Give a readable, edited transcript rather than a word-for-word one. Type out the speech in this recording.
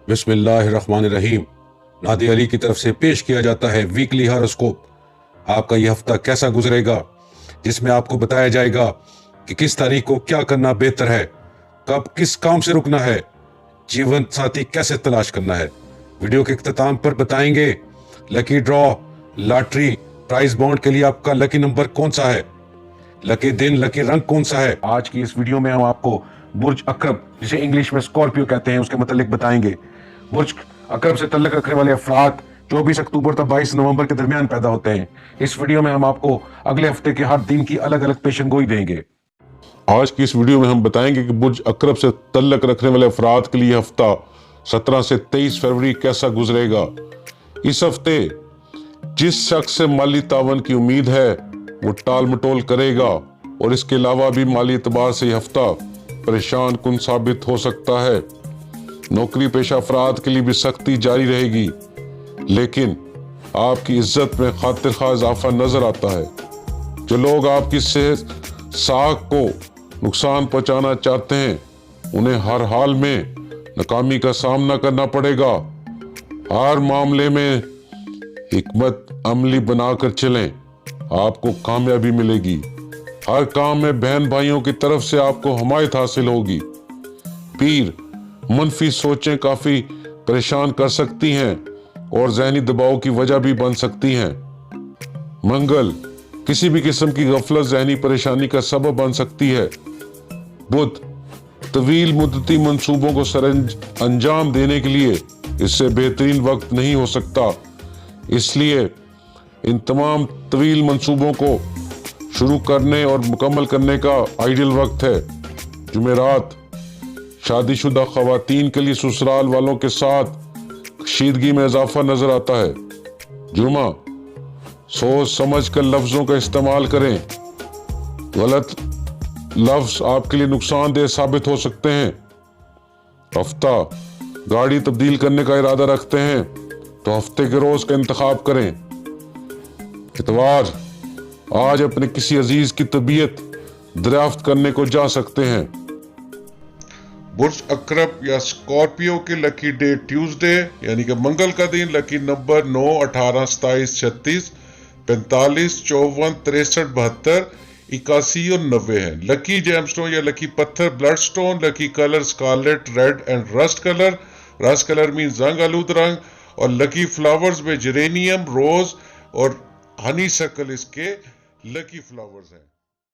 बिस्मिल्लाहिर्रहमानिर्रहीम। नादी अली की तरफ से पेश किया जाता है वीकली हॉरोस्कोप। आपका यह हफ्ता कैसा गुजरेगा, जिसमें आपको बताया जाएगा कि किस तारीख को क्या करना बेहतर है, कब किस काम से रुकना है, जीवन साथी कैसे तलाश करना है। वीडियो के इख्तिताम पर बताएंगे lucky draw, lottery, prize bond के लिए आपका लकी नंबर कौन सा है, लकी दिन, लकी रंग कौन सा है। आज की इस वीडियो में हम आपको बुर्ज अकरब, जिसे इंग्लिश में स्कॉर्पियो कहते हैं, उसके मतलब बताएंगे। बुर्ज अकरब से तल्लुक रखने वाले अफराद 24 अक्टूबर तक 22 नवंबर के दरमियान पैदा होते हैं। इस वीडियो में हम आपको अगले हफ्ते के हर दिन की अलग अलग पेशन गोई देंगे। आज की इस वीडियो में हम बताएंगे कि बुर्ज अकरब से तल्लुक रखने वाले अफराद के लिए हफ्ता 17 से 23 फरवरी कैसा गुजरेगा। इस हफ्ते जिस शख्स से माली तावन की उम्मीद है वो टाल मटोल करेगा, और इसके अलावा भी माली एतबार से यह हफ्ता परेशान कुन साबित हो सकता है। नौकरी पेशा अफराद के लिए भी सख्ती जारी रहेगी, लेकिन आपकी इज्जत में खातिर खा इजाफा नजर आता है। जो लोग आपकी सेहत साख को नुकसान पहुंचाना चाहते हैं, उन्हें हर हाल में नाकामी का सामना करना पड़ेगा। हर मामले में हिकमत अमली बनाकर चलें, आपको कामयाबी मिलेगी। हर काम में बहन भाइयों की तरफ से आपको हमायत हासिल होगी। पीर मनफी सोचें काफी परेशान कर सकती हैं और जहनी दबाव की वजह भी बन सकती हैं। मंगल किसी भी किस्म की गफलत जहनी परेशानी का सबब बन सकती है। बुध तवील मुद्दती मंसूबों को अंजाम देने के लिए इससे बेहतरीन वक्त नहीं हो सकता, इसलिए इन तमाम तवील मंसूबों को शुरू करने और मुकम्मल करने का आइडियल वक्त है। जुमेरात शादीशुदा खवातीन के लिए ससुराल वालों के साथ कशीदगी में इजाफा नजर आता है। जुमा सोच समझ कर लफ्जों का इस्तेमाल करें, गलत लफ्ज आपके लिए नुकसानदेह साबित हो सकते हैं। हफ्ता गाड़ी तब्दील करने का इरादा रखते हैं तो हफ्ते के रोज का इंतखाब करें। इतवार आज अपने किसी अजीज की तबीयत दरियाफ्त करने को जा सकते हैं। बुर्ज अकरब या स्कॉर्पियो की लकी डे ट्यूसडे यानी कि मंगल का दिन, लकी नंबर 9, 18, 27, 36, 45, 54, 63, 72, 81 और 90 है। लकी जेमस्टोन या लकी पत्थर blood stone, lucky colour scarlet, red and rust colour. Rust colour mean जंग आलूद रंग। और लकी फ्लावर्स में जेरेनियम, रोज और हनी सर्कल इसके लकी फ्लावर्स हैं।